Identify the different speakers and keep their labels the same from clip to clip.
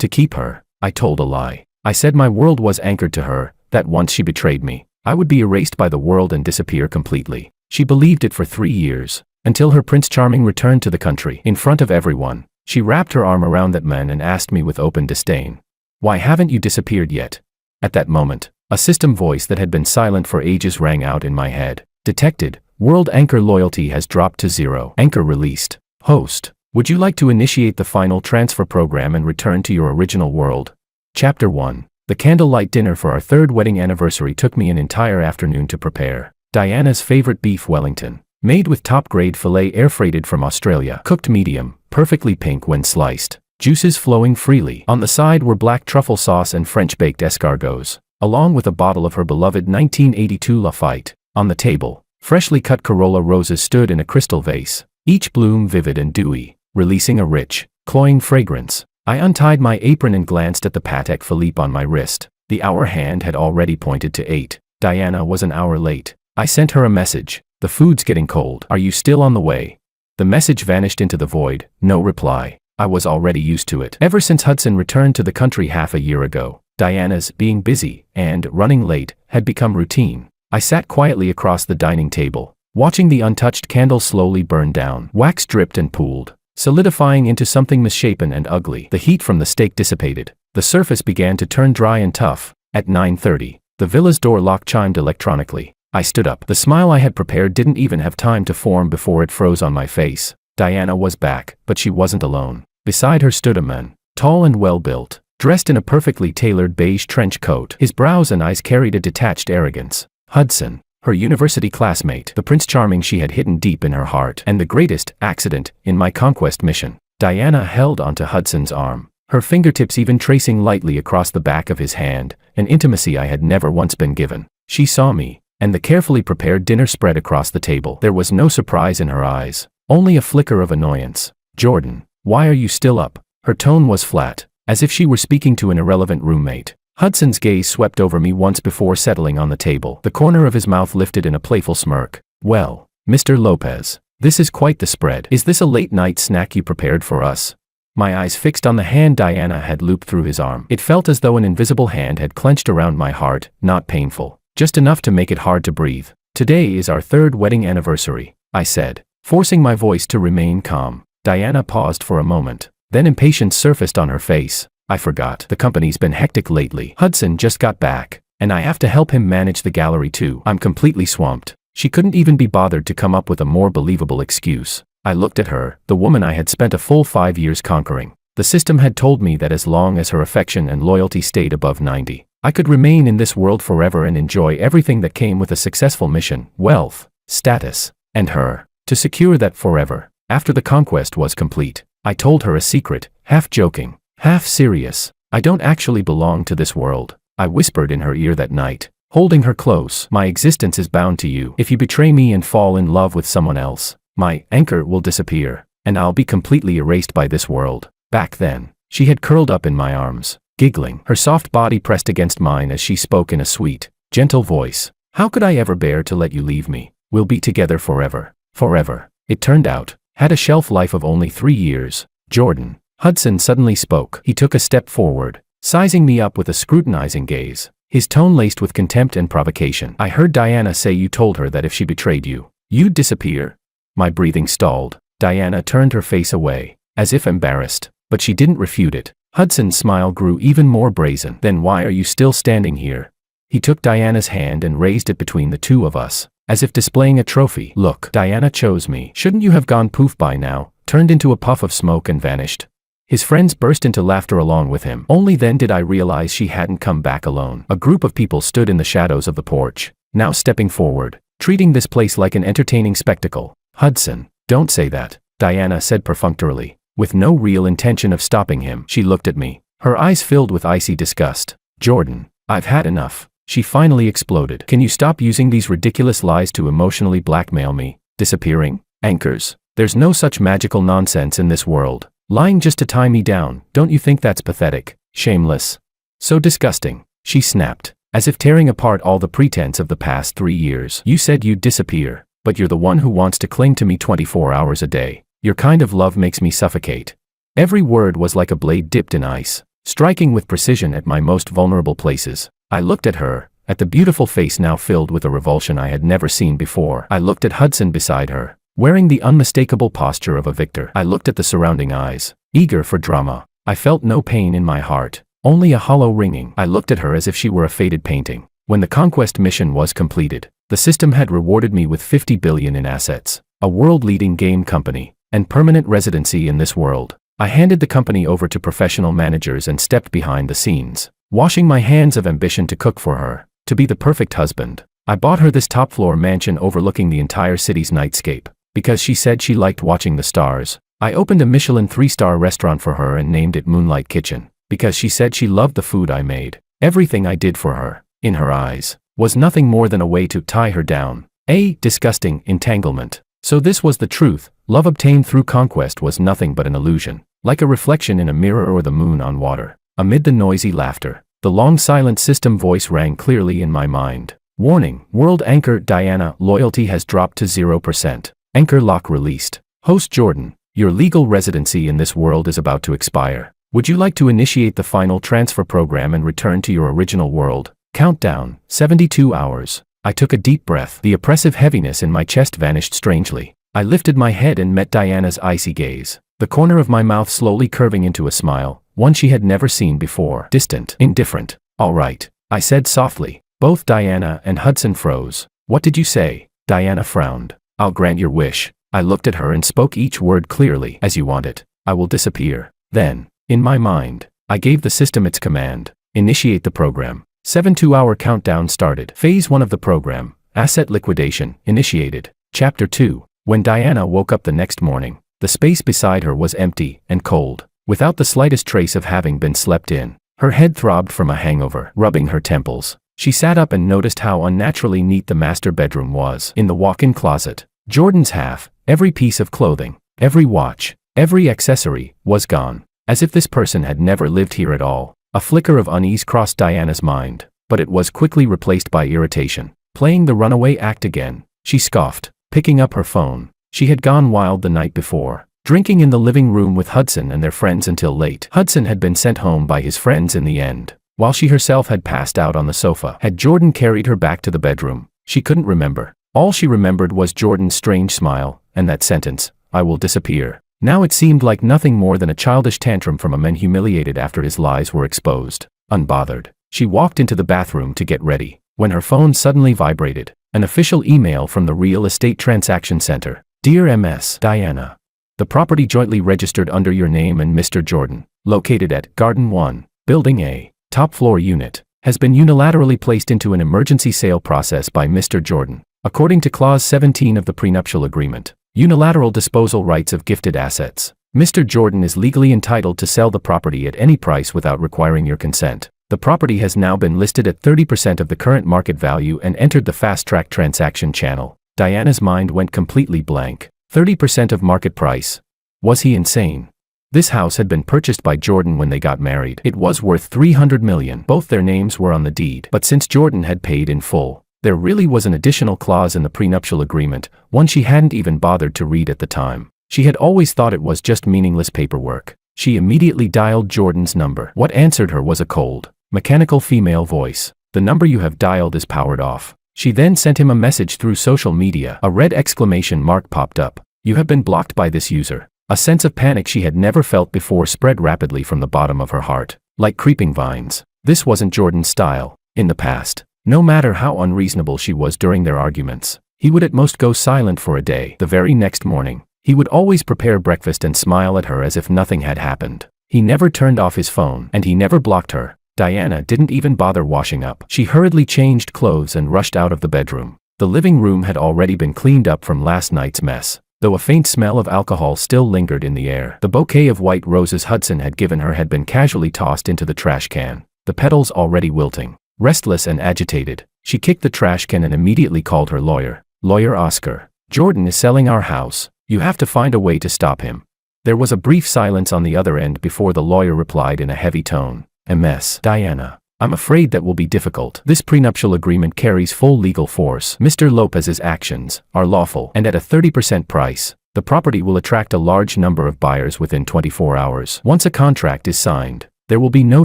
Speaker 1: To keep her. I told a lie. I said my world was anchored to her, that once she betrayed me, I would be erased by the world and disappear completely. She believed it for 3 years, until her Prince Charming returned to the country. In front of everyone, she wrapped her arm around that man and asked me with open disdain, "Why haven't you disappeared yet?" At that moment, a system voice that had been silent for ages rang out in my head. Detected. World anchor loyalty has dropped to 0. Anchor released. Host. Would you like to initiate the final transfer program and return to your original world? Chapter 1. The candlelight dinner for our 3rd wedding anniversary took me an entire afternoon to prepare. Diana's favorite beef Wellington, made with top-grade filet air-freighted from Australia, cooked medium, perfectly pink when sliced, juices flowing freely. On the side were black truffle sauce and French-baked escargots, along with a bottle of her beloved 1982 Lafite. On the table, freshly cut Corolla roses stood in a crystal vase, each bloom vivid and dewy, releasing a rich, cloying fragrance. I untied my apron and glanced at the Patek Philippe on my wrist. The hour hand had already pointed to 8. Diana was an hour late. I sent her a message. "The food's getting cold. Are you still on the way?" The message vanished into the void. No reply. I was already used to it. Ever since Hudson returned to the country half a year ago, Diana's being busy and running late had become routine. I sat quietly across the dining table, watching the untouched candle slowly burn down. Wax dripped and pooled, solidifying into something misshapen and ugly. The heat from the steak dissipated. The surface began to turn dry and tough. At 9:30, the villa's door lock chimed electronically. I stood up. The smile I had prepared didn't even have time to form before it froze on my face. Diana was back, but she wasn't alone. Beside her stood a man, tall and well-built, dressed in a perfectly tailored beige trench coat. His brows and eyes carried a detached arrogance. Hudson, her university classmate, the Prince Charming she had hidden deep in her heart, and the greatest accident in my conquest mission. Diana held onto Hudson's arm, her fingertips even tracing lightly across the back of his hand, an intimacy I had never once been given. She saw me, and the carefully prepared dinner spread across the table. There was no surprise in her eyes, only a flicker of annoyance. "Jordan, why are you still up?" Her tone was flat, as if she were speaking to an irrelevant roommate. Hudson's gaze swept over me once before settling on the table. The corner of his mouth lifted in a playful smirk. "Well, Mr. Lopez, this is quite the spread. Is this a late-night snack you prepared for us?" My eyes fixed on the hand Diana had looped through his arm. It felt as though an invisible hand had clenched around my heart, not painful, just enough to make it hard to breathe. "Today is our 3rd wedding anniversary," I said, forcing my voice to remain calm. Diana paused for a moment, then impatience surfaced on her face. "I forgot. The company's been hectic lately. Hudson just got back, and I have to help him manage the gallery too. I'm completely swamped." She couldn't even be bothered to come up with a more believable excuse. I looked at her, the woman I had spent a full 5 years conquering. The system had told me that as long as her affection and loyalty stayed above 90, I could remain in this world forever and enjoy everything that came with a successful mission, wealth, status, and her. To secure that forever, after the conquest was complete, I told her a secret, half joking, half serious. "I don't actually belong to this world," I whispered in her ear that night, holding her close. "My existence is bound to you. If you betray me and fall in love with someone else, my anchor will disappear, and I'll be completely erased by this world." Back then, she had curled up in my arms, giggling, her soft body pressed against mine as she spoke in a sweet, gentle voice. "How could I ever bear to let you leave me? We'll be together forever." Forever, it turned out, had a shelf life of only 3 years. "Jordan," Hudson suddenly spoke. He took a step forward, sizing me up with a scrutinizing gaze, his tone laced with contempt and provocation. "I heard Diana say you told her that if she betrayed you, you'd disappear." My breathing stalled. Diana turned her face away, as if embarrassed, but she didn't refute it. Hudson's smile grew even more brazen. "Then why are you still standing here?" He took Diana's hand and raised it between the two of us, as if displaying a trophy. "Look, Diana chose me. Shouldn't you have gone poof by now?" Turned into a puff of smoke and vanished. His friends burst into laughter along with him. Only then did I realize she hadn't come back alone. A group of people stood in the shadows of the porch, now stepping forward, treating this place like an entertaining spectacle. "Hudson, don't say that," Diana said perfunctorily. With no real intention of stopping him, she looked at me, her eyes filled with icy disgust. "Jordan, I've had enough," she finally exploded. "Can you stop using these ridiculous lies to emotionally blackmail me? Disappearing? Anchors? There's no such magical nonsense in this world. Lying just to tie me down, don't you think that's pathetic? Shameless? So disgusting," she snapped, as if tearing apart all the pretense of the past 3 years. "You said you'd disappear, but you're the one who wants to cling to me 24 hours a day. Your kind of love makes me suffocate." Every word was like a blade dipped in ice, striking with precision at my most vulnerable places. I looked at her, at the beautiful face now filled with a revulsion I had never seen before. I looked at Hudson beside her, wearing the unmistakable posture of a victor. I looked at the surrounding eyes, eager for drama. I felt no pain in my heart, only a hollow ringing. I looked at her as if she were a faded painting. When the conquest mission was completed, the system had rewarded me with 50 billion in assets, a world-leading game company, and permanent residency in this world. I handed the company over to professional managers and stepped behind the scenes, washing my hands of ambition to cook for her, to be the perfect husband. I bought her this top-floor mansion overlooking the entire city's nightscape, because she said she liked watching the stars. I opened a Michelin 3-star restaurant for her and named it Moonlight Kitchen, because she said she loved the food I made. Everything I did for her, in her eyes, was nothing more than a way to tie her down. A disgusting entanglement. So this was the truth. Love obtained through conquest was nothing but an illusion, like a reflection in a mirror or the moon on water. Amid the noisy laughter, the long silent system voice rang clearly in my mind. Warning, world anchor Diana, loyalty has dropped to 0%. Anchor lock released. Host Jordan, your legal residency in this world is about to expire. Would you like to initiate the final transfer program and return to your original world? Countdown, 72 hours. I took a deep breath. The oppressive heaviness in my chest vanished strangely. I lifted my head and met Diana's icy gaze, the corner of my mouth slowly curving into a smile, one she had never seen before. Distant, indifferent. All right, I said softly. Both Diana and Hudson froze. What did you say? Diana frowned. I'll grant your wish. I looked at her and spoke each word clearly. As you want it. I will disappear. Then, in my mind, I gave the system its command. Initiate the program. 72-hour countdown started. Phase 1 of the program, asset liquidation, initiated. Chapter 2. When Diana woke up the next morning, the space beside her was empty and cold, without the slightest trace of having been slept in. Her head throbbed from a hangover, rubbing her temples. She sat up and noticed how unnaturally neat the master bedroom was. In the walk-in closet, Jordan's half, every piece of clothing, every watch, every accessory, was gone, as if this person had never lived here at all. A flicker of unease crossed Diana's mind, but it was quickly replaced by irritation. Playing the runaway act again, she scoffed, picking up her phone. She had gone wild the night before, drinking in the living room with Hudson and their friends until late. Hudson had been sent home by his friends in the end, while she herself had passed out on the sofa. Had Jordan carried her back to the bedroom? She couldn't remember. All she remembered was Jordan's strange smile, and that sentence, I will disappear. Now it seemed like nothing more than a childish tantrum from a man humiliated after his lies were exposed. Unbothered, she walked into the bathroom to get ready, when her phone suddenly vibrated. An official email from the Real Estate Transaction Center. Dear Ms. Diana, the property jointly registered under your name and Mr. Jordan, located at Garden 1, Building A, top floor unit, has been unilaterally placed into an emergency sale process by Mr. Jordan. According to Clause 17 of the prenuptial agreement, unilateral disposal rights of gifted assets. Mr. Jordan is legally entitled to sell the property at any price without requiring your consent. The property has now been listed at 30% of the current market value and entered the fast-track transaction channel. Diana's mind went completely blank. 30% of market price. Was he insane? This house had been purchased by Jordan when they got married. It was worth 300 million. Both their names were on the deed. But since Jordan had paid in full, there really was an additional clause in the prenuptial agreement, one she hadn't even bothered to read at the time. She had always thought it was just meaningless paperwork. She immediately dialed Jordan's number. What answered her was a cold, mechanical female voice. The number you have dialed is powered off. She then sent him a message through social media. A red exclamation mark popped up. You have been blocked by this user. A sense of panic she had never felt before spread rapidly from the bottom of her heart, like creeping vines. This wasn't Jordan's style. In the past, no matter how unreasonable she was during their arguments, he would at most go silent for a day. The very next morning, he would always prepare breakfast and smile at her as if nothing had happened. He never turned off his phone, and he never blocked her. Diana didn't even bother washing up. She hurriedly changed clothes and rushed out of the bedroom. The living room had already been cleaned up from last night's mess, though a faint smell of alcohol still lingered in the air. The bouquet of white roses Hudson had given her had been casually tossed into the trash can, the petals already wilting. Restless and agitated, she kicked the trash can and immediately called her lawyer. Lawyer Oscar, Jordan is selling our house. You have to find a way to stop him. There was a brief silence on the other end before the lawyer replied in a heavy tone. Ms. Diana, I'm afraid that will be difficult. This prenuptial agreement carries full legal force. Mr. Lopez's actions are lawful, and at a 30% price, the property will attract a large number of buyers within 24 hours. Once a contract is signed, There will be no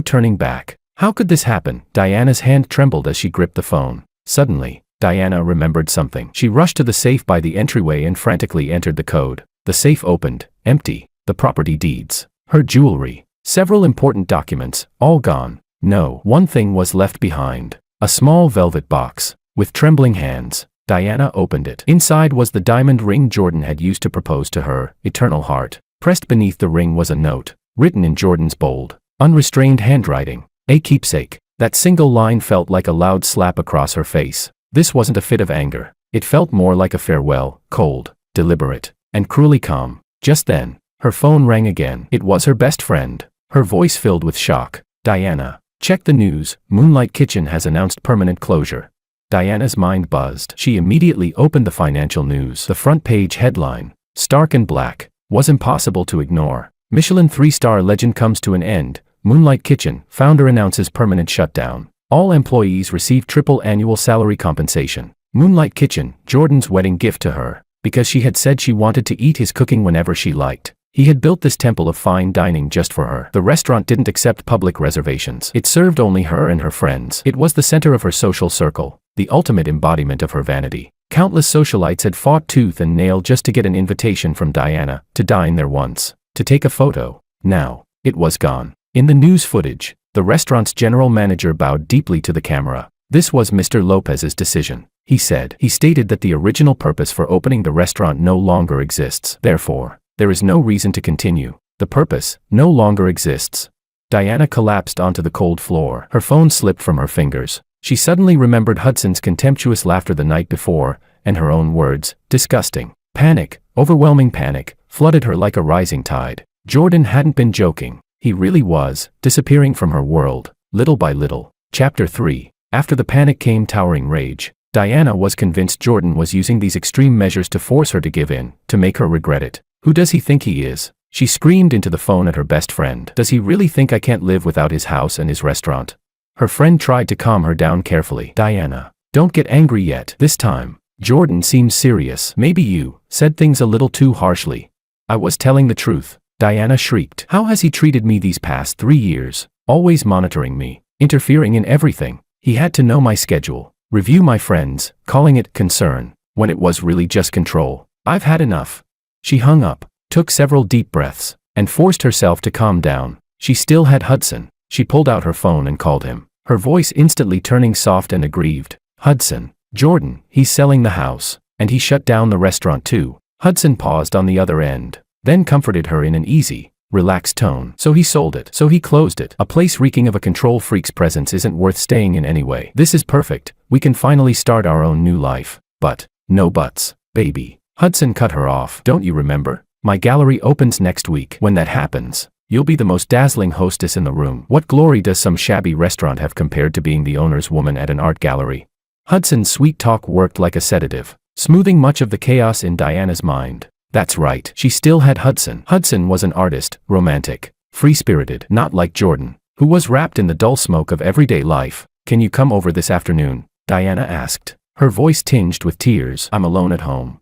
Speaker 1: turning back. How could this happen? Diana's hand trembled as she gripped the phone. Suddenly, Diana remembered something. She rushed to the safe by the entryway and frantically entered the code. The safe opened, empty. The property deeds, her jewelry, several important documents, all gone. No, one thing was left behind. A small velvet box. With trembling hands, Diana opened it. Inside was the diamond ring Jordan had used to propose to her, Eternal Heart. Pressed beneath the ring was a note, written in Jordan's bold, unrestrained handwriting. A keepsake. That single line felt like a loud slap across her face. This wasn't a fit of anger. It felt more like a farewell, cold, deliberate, and cruelly calm. Just then, her phone rang again. It was her best friend. Her voice filled with shock. Diana, check the news. Moonlight Kitchen has announced permanent closure. Diana's mind buzzed. She immediately opened the financial news. The front page headline, stark and black, was impossible to ignore. Michelin 3-star legend comes to an end. Moonlight Kitchen, founder announces permanent shutdown. All employees receive triple annual salary compensation. Moonlight Kitchen, Jordan's wedding gift to her, because she had said she wanted to eat his cooking whenever she liked. He had built this temple of fine dining just for her. The restaurant didn't accept public reservations. It served only her and her friends. It was the center of her social circle, the ultimate embodiment of her vanity. Countless socialites had fought tooth and nail just to get an invitation from Diana, to dine there once, to take a photo. Now, it was gone. In the news footage, the restaurant's general manager bowed deeply to the camera. This was Mr. Lopez's decision, he said. He stated that the original purpose for opening the restaurant no longer exists. Therefore, there is no reason to continue. The purpose no longer exists. Diana collapsed onto the cold floor. Her phone slipped from her fingers. She suddenly remembered Hudson's contemptuous laughter the night before, and her own words, disgusting. Panic, overwhelming panic, flooded her like a rising tide. Jordan hadn't been joking. He really was, disappearing from her world, little by little. Chapter 3. After the panic came towering rage. Diana was convinced Jordan was using these extreme measures to force her to give in, to make her regret it. Who does he think he is? She screamed into the phone at her best friend. Does he really think I can't live without his house and his restaurant? Her friend tried to calm her down carefully. Diana, don't get angry yet. This time, Jordan seemed serious. Maybe you said things a little too harshly. I was telling the truth. Diana shrieked. How has he treated me these past 3 years? Always monitoring me, interfering in everything. He had to know my schedule, review my friends, calling it concern, when it was really just control. I've had enough. She hung up, took several deep breaths, and forced herself to calm down. She still had Hudson. She pulled out her phone and called him, her voice instantly turning soft and aggrieved. Hudson, Jordan, he's selling the house, and he shut down the restaurant too. Hudson paused on the other end, then comforted her in an easy, relaxed tone. So he sold it. So he closed it. A place reeking of a control freak's presence isn't worth staying in anyway. This is perfect. We can finally start our own new life. But, no buts, baby. Hudson cut her off. Don't you remember? My gallery opens next week. When that happens, you'll be the most dazzling hostess in the room. What glory does some shabby restaurant have compared to being the owner's woman at an art gallery? Hudson's sweet talk worked like a sedative, smoothing much of the chaos in Diana's mind. That's right, she still had Hudson. Hudson was an artist, romantic, free-spirited, not like Jordan, who was wrapped in the dull smoke of everyday life. Can you come over this afternoon? Diana asked, her voice tinged with tears. I'm alone at home.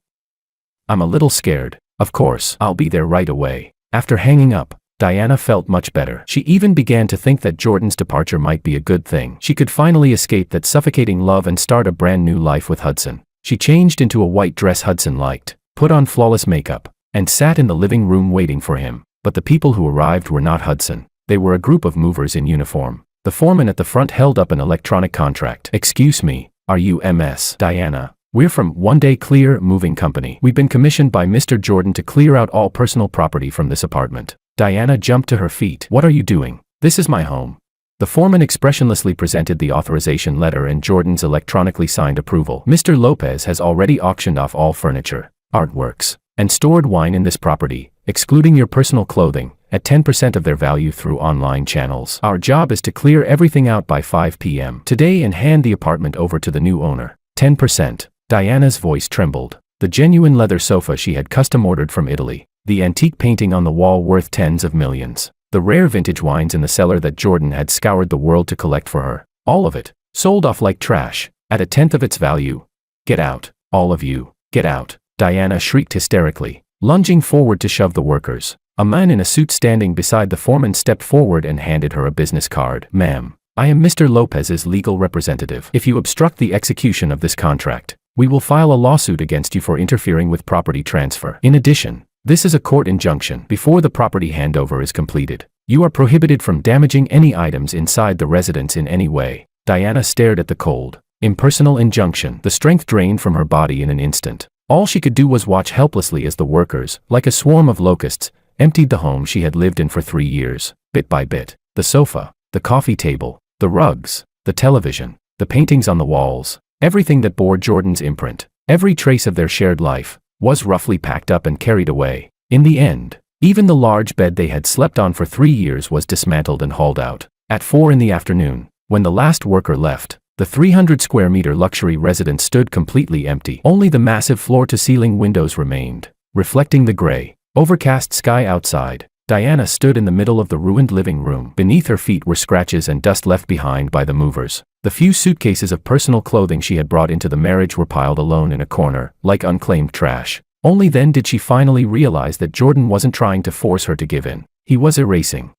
Speaker 1: I'm a little scared. Of course, I'll be there right away. After hanging up, Diana felt much better. She even began to think that Jordan's departure might be a good thing. She could finally escape that suffocating love and start a brand new life with Hudson. She changed into a white dress Hudson liked, put on flawless makeup, and sat in the living room waiting for him. But the people who arrived were not Hudson. They were a group of movers in uniform. The foreman at the front held up an electronic contract. Excuse me, are you Ms. Diana? We're from One Day Clear Moving Company. We've been commissioned by Mr. Jordan to clear out all personal property from this apartment. Diana jumped to her feet. What are you doing? This is my home. The foreman expressionlessly presented the authorization letter and Jordan's electronically signed approval. Mr. Lopez has already auctioned off all furniture, artworks, and stored wine in this property, excluding your personal clothing, at 10% of their value through online channels. Our job is to clear everything out by 5 p.m. today and hand the apartment over to the new owner. 10%. Diana's voice trembled. The genuine leather sofa she had custom ordered from Italy, the antique painting on the wall worth tens of millions, the rare vintage wines in the cellar that Jordan had scoured the world to collect for her. All of it, sold off like trash, at 1/10 of its value. Get out, all of you, get out. Diana shrieked hysterically, lunging forward to shove the workers, A man in a suit standing beside the foreman stepped forward and handed her a business card. "Ma'am, I am Mr. Lopez's legal representative. If you obstruct the execution of this contract, we will file a lawsuit against you for interfering with property transfer. In addition, this is a court injunction. Before the property handover is completed, you are prohibited from damaging any items inside the residence in any way." Diana stared at the cold, impersonal injunction. The strength drained from her body in an instant. All she could do was watch helplessly as the workers, like a swarm of locusts, emptied the home she had lived in for 3 years, bit by bit. The sofa, the coffee table, the rugs, the television, the paintings on the walls, everything that bore Jordan's imprint, every trace of their shared life, was roughly packed up and carried away. In the end, even the large bed they had slept on for 3 years was dismantled and hauled out. At 4 in the afternoon, when the last worker left, the 300 square meter luxury residence stood completely empty. Only the massive floor-to-ceiling windows remained, reflecting the gray, overcast sky outside. Diana stood in the middle of the ruined living room. Beneath her feet were scratches and dust left behind by the movers. The few suitcases of personal clothing she had brought into the marriage were piled alone in a corner, like unclaimed trash. Only then did she finally realize that Jordan wasn't trying to force her to give in. He was erasing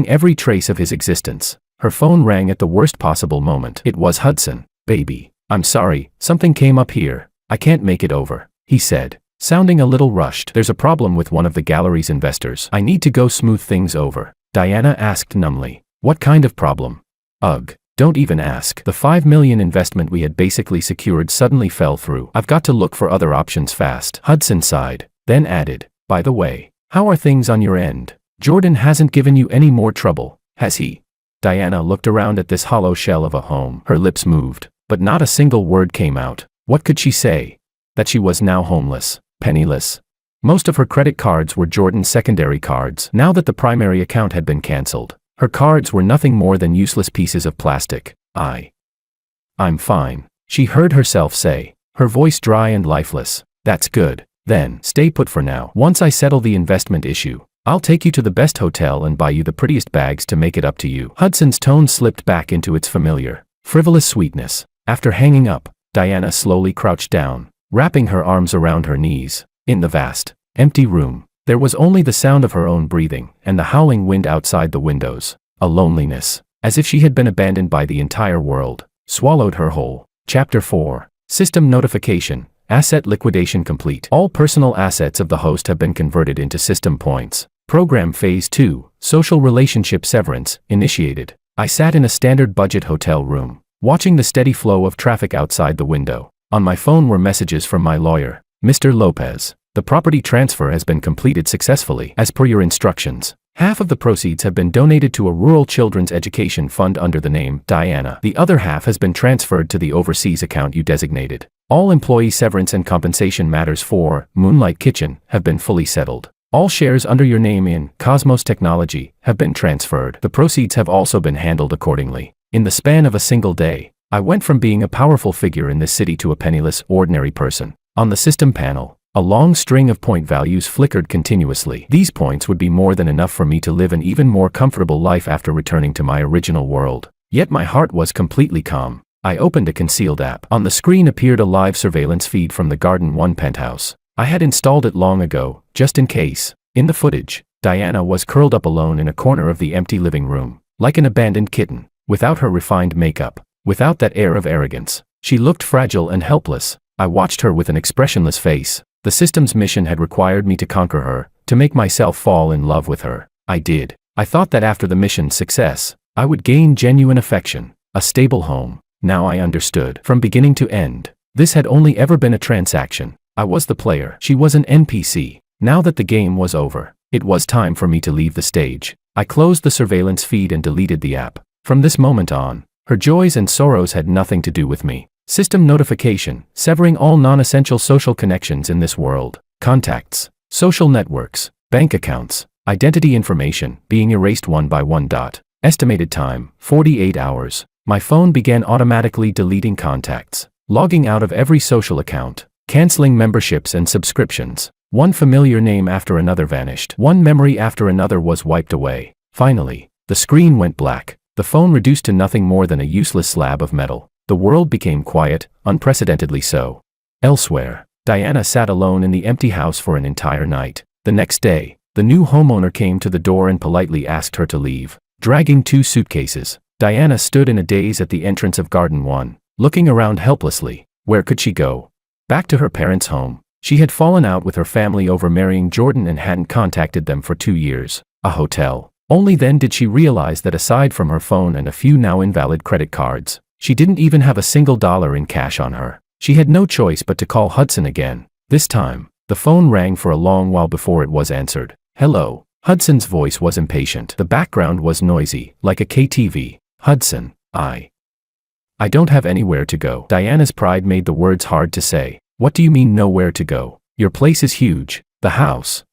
Speaker 1: every trace of his existence. Her phone rang at the worst possible moment. It was Hudson. "Baby, I'm sorry, something came up here. I can't make it over," he said, sounding a little rushed. "There's a problem with one of the gallery's investors. I need to go smooth things over." Diana asked numbly. "What kind of problem?" "Ugh, don't even ask. The $5 million investment we had basically secured suddenly fell through. I've got to look for other options fast." Hudson sighed, then added, "By the way, how are things on your end? Jordan hasn't given you any more trouble, has he?" Diana looked around at this hollow shell of a home. Her lips moved, but not a single word came out. What could she say? That she was now homeless, penniless. Most of her credit cards were Jordan's secondary cards. Now that the primary account had been cancelled, her cards were nothing more than useless pieces of plastic. I'm fine," she heard herself say, her voice dry and lifeless. "That's good. Then, stay put for now. Once I settle the investment issue, I'll take you to the best hotel and buy you the prettiest bags to make it up to you." Hudson's tone slipped back into its familiar, frivolous sweetness. After hanging up, Diana slowly crouched down, wrapping her arms around her knees. In the vast, empty room, there was only the sound of her own breathing and the howling wind outside the windows. A loneliness, as if she had been abandoned by the entire world, swallowed her whole. Chapter 4. System notification. Asset liquidation complete. All personal assets of the host have been converted into system points. Program Phase 2, Social Relationship Severance, initiated. I sat in a standard budget hotel room, watching the steady flow of traffic outside the window. On my phone were messages from my lawyer. "Mr. Lopez, the property transfer has been completed successfully. As per your instructions, half of the proceeds have been donated to a rural children's education fund under the name Diana. The other half has been transferred to the overseas account you designated. All employee severance and compensation matters for Moonlight Kitchen have been fully settled. All shares under your name in Cosmos Technology have been transferred. The proceeds have also been handled accordingly." In the span of a single day, I went from being a powerful figure in this city to a penniless, ordinary person. On the system panel, a long string of point values flickered continuously. These points would be more than enough for me to live an even more comfortable life after returning to my original world. Yet my heart was completely calm. I opened a concealed app. On the screen appeared a live surveillance feed from the Garden 1 penthouse. I had installed it long ago, just in case. In the footage, Diana was curled up alone in a corner of the empty living room, like an abandoned kitten, without her refined makeup, without that air of arrogance. She looked fragile and helpless. I watched her with an expressionless face. The system's mission had required me to conquer her, to make myself fall in love with her. I did. I thought that after the mission's success, I would gain genuine affection, a stable home. Now I understood. From beginning to end, this had only ever been a transaction. I was the player. She was an NPC. Now that the game was over, it was time for me to leave the stage. I closed the surveillance feed and deleted the app. From this moment on, her joys and sorrows had nothing to do with me. System notification, severing all non-essential social connections in this world. Contacts, social networks, bank accounts, identity information being erased one by one. Estimated time, 48 hours. My phone began automatically deleting contacts, logging out of every social account, canceling memberships and subscriptions. One familiar name after another vanished. One memory after another was wiped away. Finally, the screen went black. The phone reduced to nothing more than a useless slab of metal. The world became quiet, unprecedentedly so. Elsewhere, Diana sat alone in the empty house for an entire night. The next day, The new homeowner came to the door and politely asked her to leave. Dragging 2 suitcases, Diana stood in a daze at the entrance of Garden 1, looking around helplessly. Where could she go? Back to her parents' home. She had fallen out with her family over marrying Jordan and hadn't contacted them for 2 years. A hotel. Only then did she realize that aside from her phone and a few now invalid credit cards, she didn't even have a single dollar in cash on her. She had no choice but to call Hudson again. This time, the phone rang for a long while before it was answered. Hello. Hudson's voice was impatient. The background was noisy, like a KTV. Hudson, I don't have anywhere to go. Diana's pride made the words hard to say. What do you mean nowhere to go? Your place is huge. The house.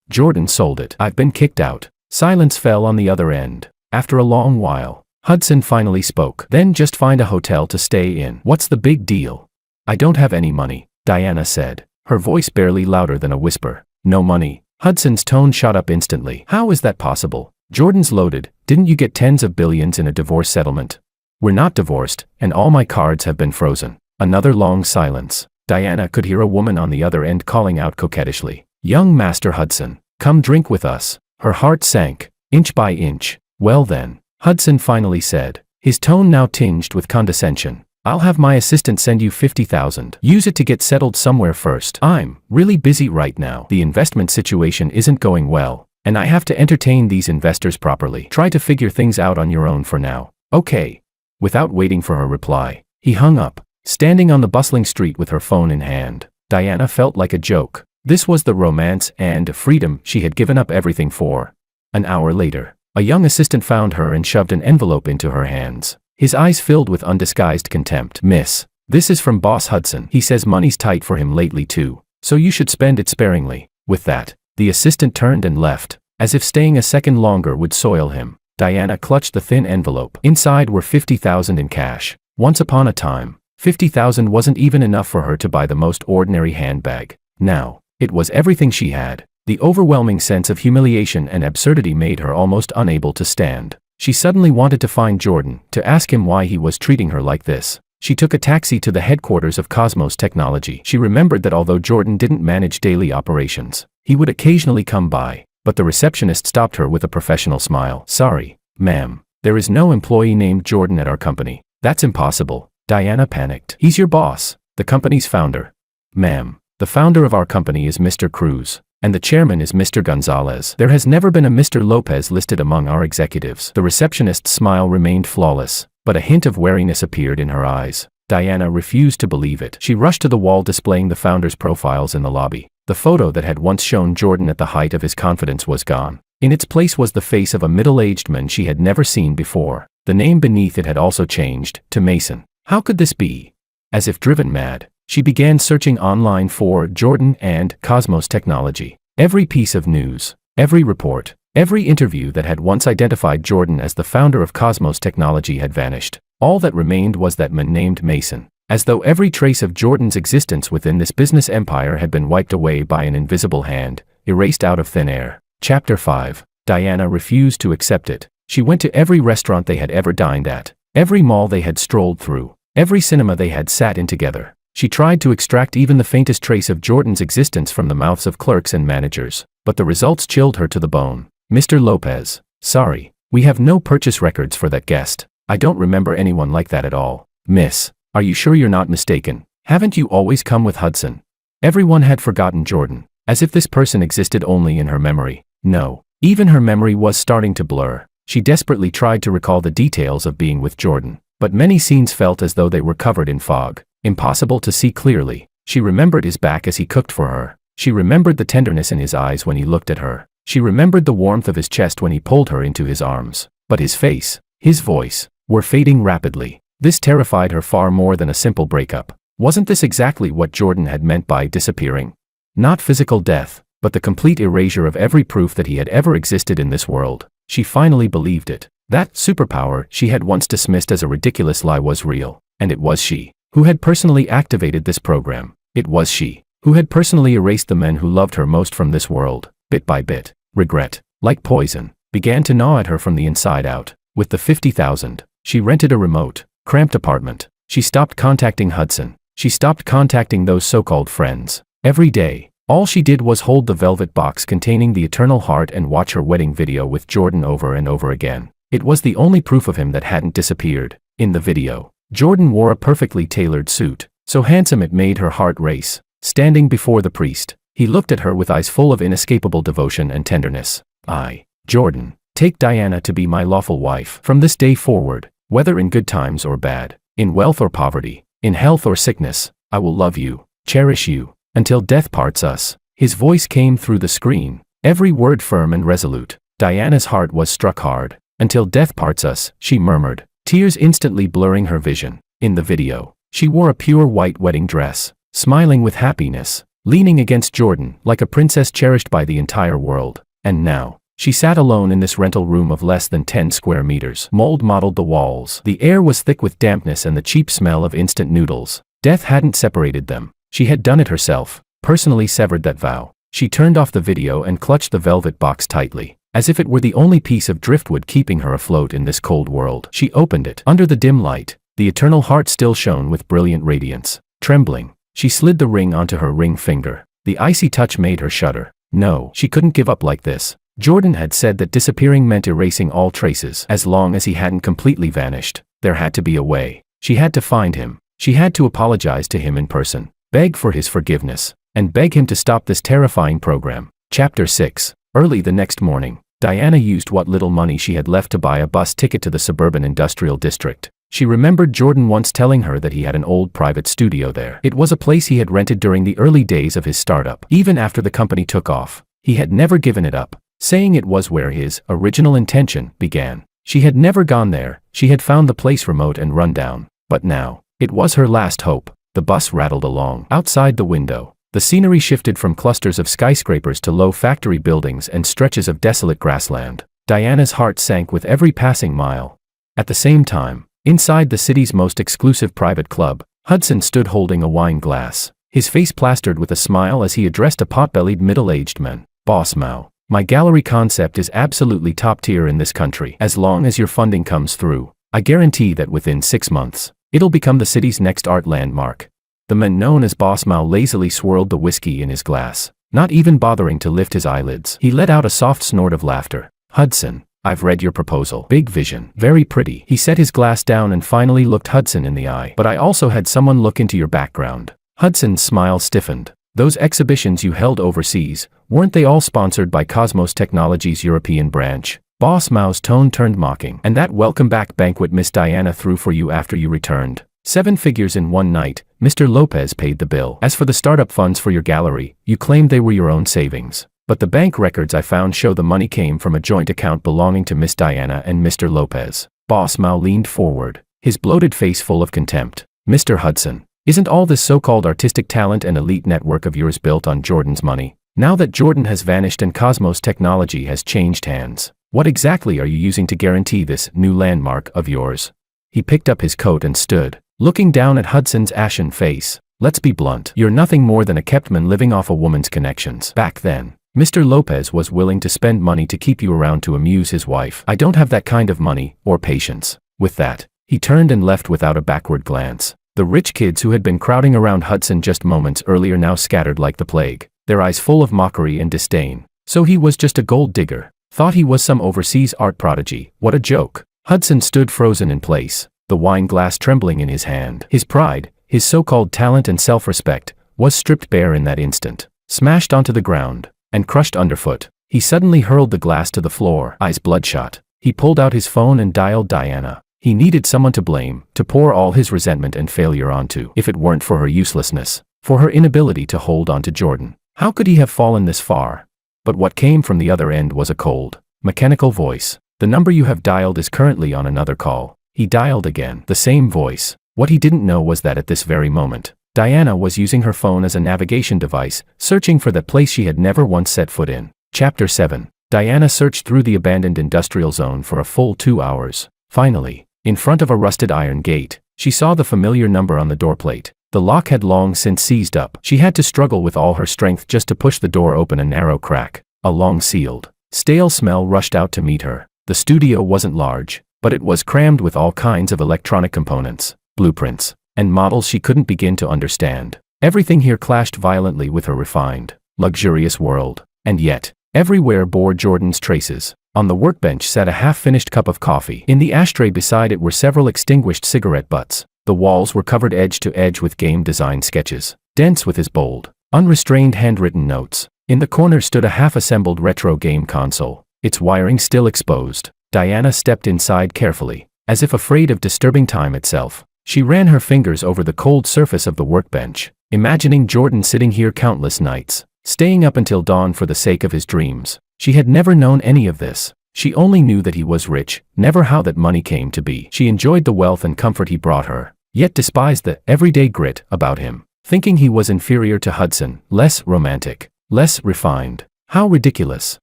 Speaker 1: Jordan sold it. I've been kicked out. Silence fell on the other end. After a long while, Hudson finally spoke. Then just find a hotel to stay in. What's the big deal? I don't have any money, Diana said, her voice barely louder than a whisper. No money? Hudson's tone shot up instantly. How is that possible? Jordan's loaded. Didn't you get tens of billions in a divorce settlement? We're not divorced, and all my cards have been frozen. Another long silence. Diana could hear a woman on the other end calling out coquettishly. Young Master Hudson, come drink with us. Her heart sank, inch by inch. Well then, Hudson finally said, his tone now tinged with condescension. I'll have my assistant send you $50,000. Use it to get settled somewhere first. I'm really busy right now. The investment situation isn't going well, and I have to entertain these investors properly. Try to figure things out on your own for now. Okay. Without waiting for her reply, he hung up. Standing on the bustling street with her phone in hand, Diana felt like a joke. This was the romance and freedom she had given up everything for. An hour later, a young assistant found her and shoved an envelope into her hands. His eyes filled with undisguised contempt. Miss, this is from Boss Hudson. He says money's tight for him lately too, so you should spend it sparingly. With that, the assistant turned and left, as if staying a second longer would soil him. Diana clutched the thin envelope. Inside were $50,000 in cash. Once upon a time, $50,000 wasn't even enough for her to buy the most ordinary handbag. Now, it was everything she had. The overwhelming sense of humiliation and absurdity made her almost unable to stand. She suddenly wanted to find Jordan, to ask him why he was treating her like this. She took a taxi to the headquarters of Cosmos Technology. She remembered that although Jordan didn't manage daily operations, he would occasionally come by, but the receptionist stopped her with a professional smile. Sorry, ma'am, there is no employee named Jordan at our company. That's impossible. Diana panicked. He's your boss, the company's founder. Ma'am, the founder of our company is Mr. Cruz, and the chairman is Mr. Gonzalez. There has never been a Mr. Lopez listed among our executives. The receptionist's smile remained flawless, but a hint of wariness appeared in her eyes. Diana refused to believe it. She rushed to the wall displaying the founders' profiles in the lobby. The photo that had once shown Jordan at the height of his confidence was gone. In its place was the face of a middle-aged man she had never seen before. The name beneath it had also changed, to Mason. How could this be? As if driven mad, she began searching online for Jordan and Cosmos Technology. Every piece of news, every report, every interview that had once identified Jordan as the founder of Cosmos Technology had vanished. All that remained was that man named Mason. As though every trace of Jordan's existence within this business empire had been wiped away by an invisible hand, erased out of thin air. Chapter 5. Diana refused to accept it. She went to every restaurant they had ever dined at, every mall they had strolled through, every cinema they had sat in together. She tried to extract even the faintest trace of Jordan's existence from the mouths of clerks and managers, but the results chilled her to the bone. Mr. Lopez, sorry, we have no purchase records for that guest. I don't remember anyone like that at all. Miss, are you sure you're not mistaken? Haven't you always come with Hudson? Everyone had forgotten Jordan, as if this person existed only in her memory. No, even her memory was starting to blur. She desperately tried to recall the details of being with Jordan, but many scenes felt as though they were covered in fog, impossible to see clearly. She remembered his back as he cooked for her. She remembered the tenderness in his eyes when he looked at her. She remembered the warmth of his chest when he pulled her into his arms. But his face, his voice, were fading rapidly. This terrified her far more than a simple breakup. Wasn't this exactly what Jordan had meant by disappearing? Not physical death, but the complete erasure of every proof that he had ever existed in this world. She finally believed it. That superpower she had once dismissed as a ridiculous lie was real, and it was she who had personally activated this program. It was she who had personally erased the men who loved her most from this world. Bit by bit, regret, like poison, began to gnaw at her from the inside out. With the $50,000, she rented a remote, cramped apartment. She stopped contacting Hudson. She stopped contacting those so-called friends. Every day, All she did was hold the velvet box containing the eternal heart and watch her wedding video with Jordan over and over again. It was the only proof of him that hadn't disappeared. In the video, Jordan wore a perfectly tailored suit, so handsome it made her heart race. Standing before the priest, he looked at her with eyes full of inescapable devotion and tenderness. "I, Jordan, take Diana to be my lawful wife. From this day forward, whether in good times or bad, in wealth or poverty, in health or sickness, I will love you, cherish you, until death parts us." His voice came through the screen, every word firm and resolute. Diana's heart was struck hard. "Until death parts us," she murmured, tears instantly blurring her vision. In the video, she wore a pure white wedding dress, smiling with happiness, leaning against Jordan like a princess cherished by the entire world. And now, she sat alone in this rental room of less than 10 square meters. Mold mottled the walls. The air was thick with dampness and the cheap smell of instant noodles. Death hadn't separated them. She had done it herself, personally severed that vow. She turned off the video and clutched the velvet box tightly, as if it were the only piece of driftwood keeping her afloat in this cold world. She opened it. Under the dim light, the eternal heart still shone with brilliant radiance. Trembling, she slid the ring onto her ring finger. The icy touch made her shudder. No, she couldn't give up like this. Jordan had said that disappearing meant erasing all traces. As long as he hadn't completely vanished, there had to be a way. She had to find him. She had to apologize to him in person, beg for his forgiveness, and beg him to stop this terrifying program. Chapter 6. Early the next morning, Diana used what little money she had left to buy a bus ticket to the suburban industrial district. She remembered Jordan once telling her that he had an old private studio there. It was a place he had rented during the early days of his startup. Even after the company took off, he had never given it up, saying it was where his original intention began. She had never gone there. She had found the place remote and run down. But now, it was her last hope. The bus rattled along. Outside the window, the scenery shifted from clusters of skyscrapers to low factory buildings and stretches of desolate grassland. Diana's heart sank with every passing mile. At the same time, inside the city's most exclusive private club, Hudson stood holding a wine glass, his face plastered with a smile as he addressed a pot-bellied middle-aged man. "Boss Mao, my gallery concept is absolutely top tier in this country. As long as your funding comes through, I guarantee that within 6 months, it'll become the city's next art landmark." The man known as Boss Mao lazily swirled the whiskey in his glass, not even bothering to lift his eyelids. He let out a soft snort of laughter. "Hudson, I've read your proposal. Big vision. Very pretty." He set his glass down and finally looked Hudson in the eye. "But I also had someone look into your background." Hudson's smile stiffened. "Those exhibitions you held overseas, weren't they all sponsored by Cosmos Technologies' European branch?" Boss Mao's tone turned mocking. "And that welcome back banquet Miss Diana threw for you after you returned? 7 figures in one night. Mr. Lopez paid the bill. As for the startup funds for your gallery, you claimed they were your own savings. But the bank records I found show the money came from a joint account belonging to Miss Diana and Mr. Lopez." Boss Mao leaned forward, his bloated face full of contempt. "Mr. Hudson, isn't all this so-called artistic talent and elite network of yours built on Jordan's money? Now that Jordan has vanished and Cosmos Technology has changed hands, what exactly are you using to guarantee this new landmark of yours?" He picked up his coat and stood, looking down at Hudson's ashen face. "Let's be blunt. You're nothing more than a kept man living off a woman's connections. Back then, Mr. Lopez was willing to spend money to keep you around to amuse his wife. I don't have that kind of money, or patience." With that, he turned and left without a backward glance. The rich kids who had been crowding around Hudson just moments earlier now scattered like the plague, their eyes full of mockery and disdain. So he was just a gold digger. Thought he was some overseas art prodigy. What a joke. Hudson stood frozen in place, the wine glass trembling in his hand. His pride, his so-called talent and self-respect, was stripped bare in that instant, smashed onto the ground, and crushed underfoot. He suddenly hurled the glass to the floor, eyes bloodshot. He pulled out his phone and dialed Diana. He needed someone to blame, to pour all his resentment and failure onto. If it weren't for her uselessness, for her inability to hold on to Jordan, how could he have fallen this far? But what came from the other end was a cold, mechanical voice. "The number you have dialed is currently on another call." He dialed again, the same voice. What he didn't know was that at this very moment, Diana was using her phone as a navigation device, searching for that place she had never once set foot in. Chapter 7. Diana searched through the abandoned industrial zone for a full 2 hours. Finally, in front of a rusted iron gate, she saw the familiar number on the doorplate. The lock had long since seized up. She had to struggle with all her strength just to push the door open a narrow crack. A long sealed, stale smell rushed out to meet her. The studio wasn't large, but it was crammed with all kinds of electronic components, blueprints, and models she couldn't begin to understand. Everything here clashed violently with her refined, luxurious world. And yet, everywhere bore Jordan's traces. On the workbench sat a half-finished cup of coffee. In the ashtray beside it were several extinguished cigarette butts. The walls were covered edge to edge with game design sketches, dense with his bold, unrestrained handwritten notes. In the corner stood a half-assembled retro game console, its wiring still exposed. Diana stepped inside carefully, as if afraid of disturbing time itself. She ran her fingers over the cold surface of the workbench, imagining Jordan sitting here countless nights, staying up until dawn for the sake of his dreams. She had never known any of this. She only knew that he was rich, never how that money came to be. She enjoyed the wealth and comfort he brought her, yet despised the everyday grit about him, thinking he was inferior to Hudson, less romantic, less refined. How ridiculous,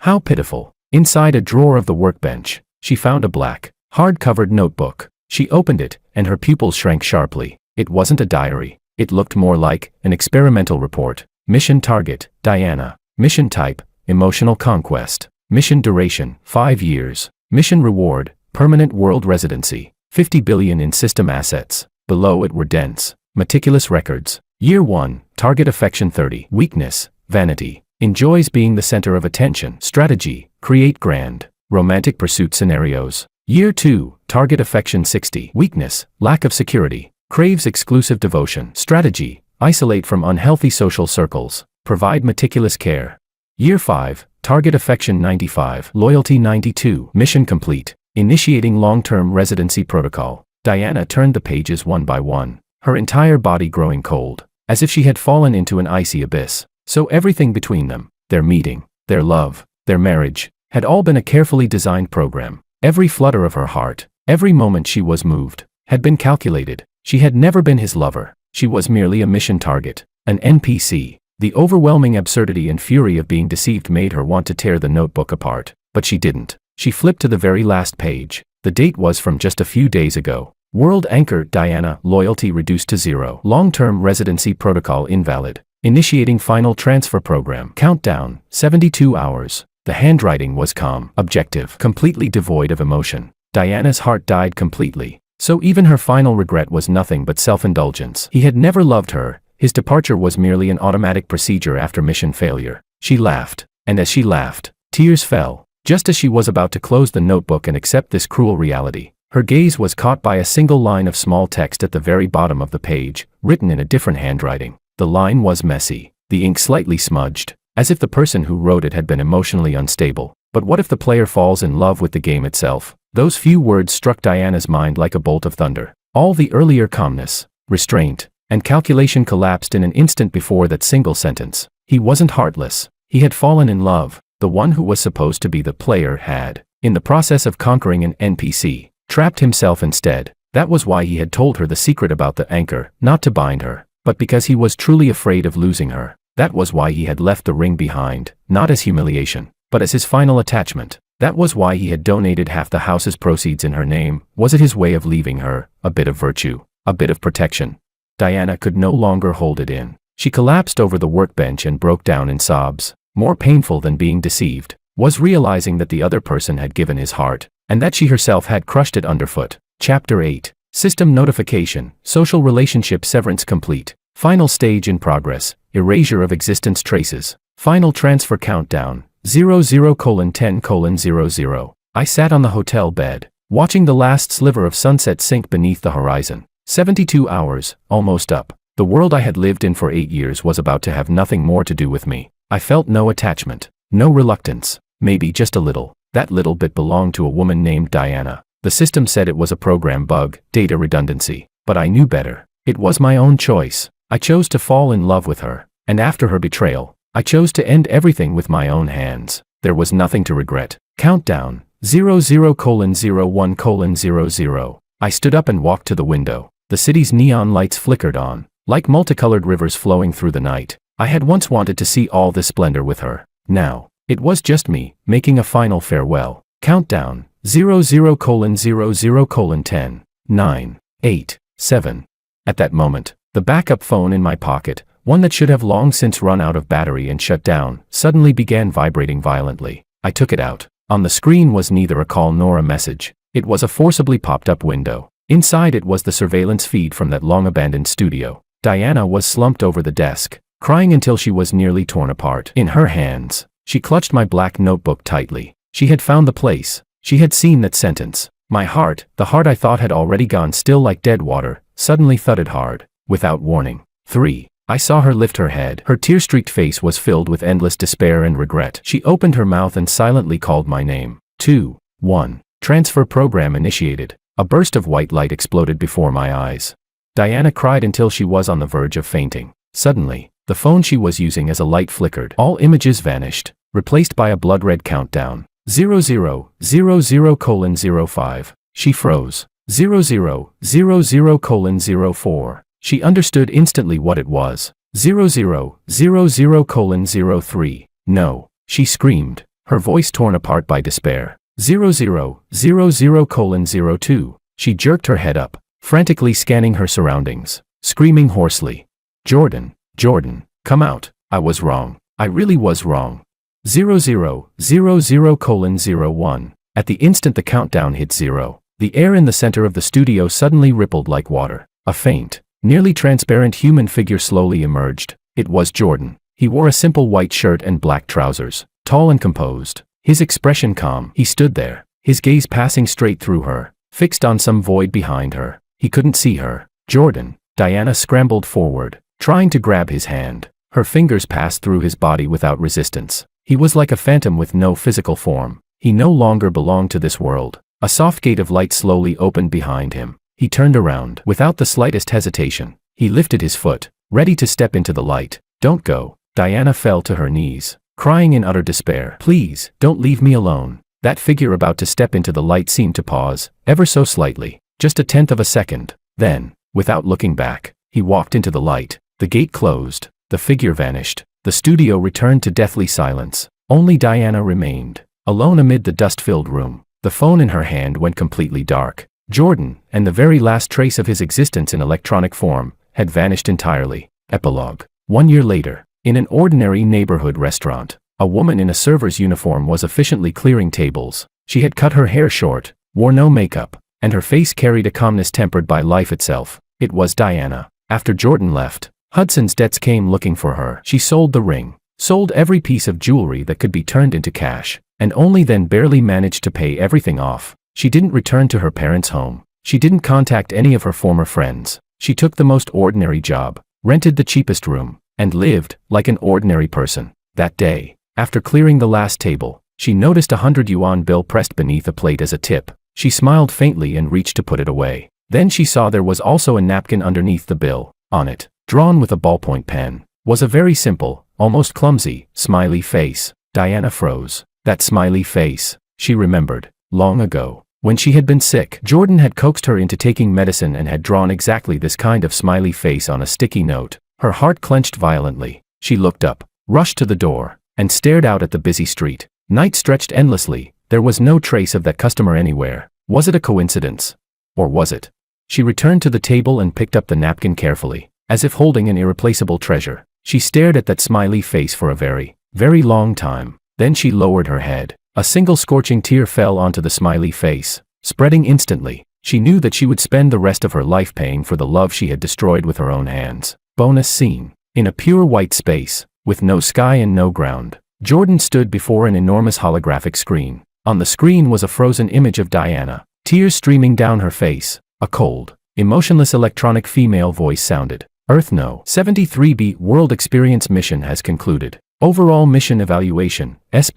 Speaker 1: how pitiful. Inside a drawer of the workbench, she found a black, hard-covered notebook. She opened it, and her pupils shrank sharply. It wasn't a diary. It looked more like an experimental report. Mission target, Diana. Mission type, emotional conquest. Mission duration, 5 years. Mission reward, permanent world residency. 50 billion in system assets. Below it were dense, meticulous records. Year 1, target affection 30. Weakness, vanity. Enjoys being the center of attention. Strategy, create grand, romantic pursuit scenarios. Year 2, target affection 60. Weakness, lack of security. Craves exclusive devotion. Strategy, isolate from unhealthy social circles. Provide meticulous care. Year 5, target affection 95. Loyalty 92. Mission complete. Initiating long-term residency protocol. Diana turned the pages one by one, her entire body growing cold, as if she had fallen into an icy abyss. So everything between them, their meeting, their love, their marriage, had all been a carefully designed program. Every flutter of her heart, every moment she was moved, had been calculated. She had never been his lover. She was merely a mission target, an NPC. The overwhelming absurdity and fury of being deceived made her want to tear the notebook apart, but she didn't. She flipped to the very last page. The date was from just a few days ago. World anchor Diana, loyalty reduced to 0. Long-term residency protocol invalid. Initiating final transfer program. Countdown, 72 hours. The handwriting was calm, objective, completely devoid of emotion. Diana's heart died completely. So even her final regret was nothing but self-indulgence. He had never loved her. His departure was merely an automatic procedure after mission failure. She laughed, and as she laughed, tears fell. Just as she was about to close the notebook and accept this cruel reality, her gaze was caught by a single line of small text at the very bottom of the page, written in a different handwriting. The line was messy, the ink slightly smudged, as if the person who wrote it had been emotionally unstable. But what if the player falls in love with the game itself? Those few words struck Diana's mind like a bolt of thunder. All the earlier calmness, restraint, and calculation collapsed in an instant before that single sentence. He wasn't heartless. He had fallen in love. The one who was supposed to be the player had, in the process of conquering an NPC, trapped himself instead. That was why he had told her the secret about the anchor, not to bind her, but because he was truly afraid of losing her. That was why he had left the ring behind, not as humiliation, but as his final attachment. That was why he had donated half the house's proceeds in her name. Was it his way of leaving her, a bit of virtue, a bit of protection? Diana could no longer hold it in. She collapsed over the workbench and broke down in sobs. More painful than being deceived was realizing that the other person had given his heart, and that she herself had crushed it underfoot. Chapter 8. System notification, social relationship severance complete. Final stage in progress, erasure of existence traces. Final transfer countdown, 00:10:00. I sat on the hotel bed, watching the last sliver of sunset sink beneath the horizon. 72 hours, almost up. The world I had lived in for 8 years was about to have nothing more to do with me. I felt no attachment, no reluctance, maybe just a little. That little bit belonged to a woman named Diana. The system said it was a program bug, data redundancy, but I knew better. It was my own choice. I chose to fall in love with her, and after her betrayal, I chose to end everything with my own hands. There was nothing to regret. Countdown, 00:01:00. I stood up and walked to the window. The city's neon lights flickered on, like multicolored rivers flowing through the night. I had once wanted to see all this splendor with her. Now, it was just me, making a final farewell. Countdown, 00:00:10, 9, 8, 7. At that moment, the backup phone in my pocket, one that should have long since run out of battery and shut down, suddenly began vibrating violently. I took it out. On the screen was neither a call nor a message. It was a forcibly popped-up window. Inside it was the surveillance feed from that long-abandoned studio. Diana was slumped over the desk, crying until she was nearly torn apart. In her hands, she clutched my black notebook tightly. She had found the place. She had seen that sentence. My heart, the heart I thought had already gone still like dead water, suddenly thudded hard, without warning. 3. I saw her lift her head. Her tear-streaked face was filled with endless despair and regret. She opened her mouth and silently called my name. 2. 1. Transfer program initiated. A burst of white light exploded before my eyes. Diana cried until she was on the verge of fainting. Suddenly, the phone she was using as a light flickered. All images vanished, replaced by a blood-red countdown. 0000:05. She froze. 0000:04. She understood instantly what it was. 0000:03. No, she screamed, her voice torn apart by despair. 0000:02. She jerked her head up, frantically scanning her surroundings, screaming hoarsely. Jordan, Jordan, come out. I was wrong. I really was wrong. 0000:01. At the instant the countdown hit 0, the air in the center of the studio suddenly rippled like water. A faint, nearly transparent human figure slowly emerged. It was Jordan. He wore a simple white shirt and black trousers, tall and composed, his expression calm. He stood there, his gaze passing straight through her, fixed on some void behind her. He couldn't see her. Jordan. Diana scrambled forward, trying to grab his hand. Her fingers passed through his body without resistance. He was like a phantom with no physical form. He no longer belonged to this world. A soft gate of light slowly opened behind him. He turned around. Without the slightest hesitation, he lifted his foot, ready to step into the light. Don't go. Diana fell to her knees, crying in utter despair. Please, don't leave me alone. That figure about to step into the light seemed to pause, ever so slightly, just a tenth of a second. Then, without looking back, he walked into the light. The gate closed. The figure vanished. The studio returned to deathly silence. Only Diana remained, alone amid the dust-filled room. The phone in her hand went completely dark. Jordan, and the very last trace of his existence in electronic form, had vanished entirely. Epilogue. 1 year later, in an ordinary neighborhood restaurant, a woman in a server's uniform was efficiently clearing tables. She had cut her hair short, wore no makeup, and her face carried a calmness tempered by life itself. It was Diana. After Jordan left, Hudson's debts came looking for her. She sold the ring, sold every piece of jewelry that could be turned into cash, and only then barely managed to pay everything off. She didn't return to her parents' home. She didn't contact any of her former friends. She took the most ordinary job, rented the cheapest room, and lived like an ordinary person. That day, after clearing the last table, she noticed a 100 yuan bill pressed beneath a plate as a tip. She smiled faintly and reached to put it away. Then she saw there was also a napkin underneath the bill. On it, drawn with a ballpoint pen, was a very simple, almost clumsy, smiley face. Diana froze. That smiley face, she remembered, long ago, when she had been sick. Jordan had coaxed her into taking medicine and had drawn exactly this kind of smiley face on a sticky note. Her heart clenched violently. She looked up, rushed to the door, and stared out at the busy street. Night stretched endlessly. There was no trace of that customer anywhere. Was it a coincidence? Or was it? She returned to the table and picked up the napkin carefully, as if holding an irreplaceable treasure. She stared at that smiley face for a very, very long time. Then she lowered her head. A single scorching tear fell onto the smiley face, spreading instantly. She knew that she would spend the rest of her life paying for the love she had destroyed with her own hands. Bonus scene. In a pure white space, with no sky and no ground, Jordan stood before an enormous holographic screen. On the screen was a frozen image of Diana, tears streaming down her face. A cold, emotionless electronic female voice sounded. Earth No. 73B World Experience mission has concluded. Overall mission evaluation, S+.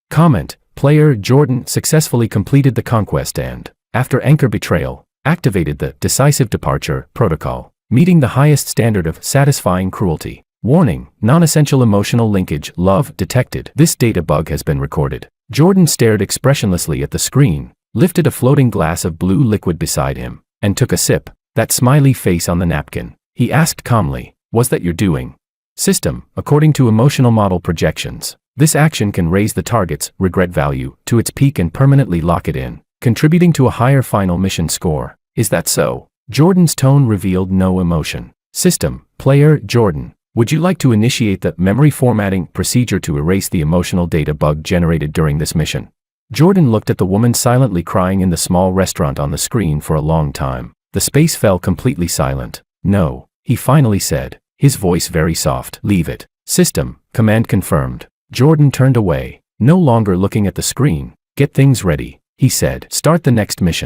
Speaker 1: Comment, player Jordan successfully completed the conquest and, after Anchor betrayal, activated the decisive departure protocol, meeting the highest standard of satisfying cruelty. Warning, non-essential emotional linkage, love, detected. This data bug has been recorded. Jordan stared expressionlessly at the screen, lifted a floating glass of blue liquid beside him, and took a sip. That smiley face on the napkin. He asked calmly, "Was that your doing?" System, according to emotional model projections, this action can raise the target's regret value to its peak and permanently lock it in, contributing to a higher final mission score. Is that so? Jordan's tone revealed no emotion. System, player Jordan, would you like to initiate the memory formatting procedure to erase the emotional data bug generated during this mission? Jordan looked at the woman silently crying in the small restaurant on the screen for a long time. The space fell completely silent. No, he finally said, his voice very soft. Leave it. System, command confirmed. Jordan turned away, no longer looking at the screen. Get things ready, he said. Start the next mission.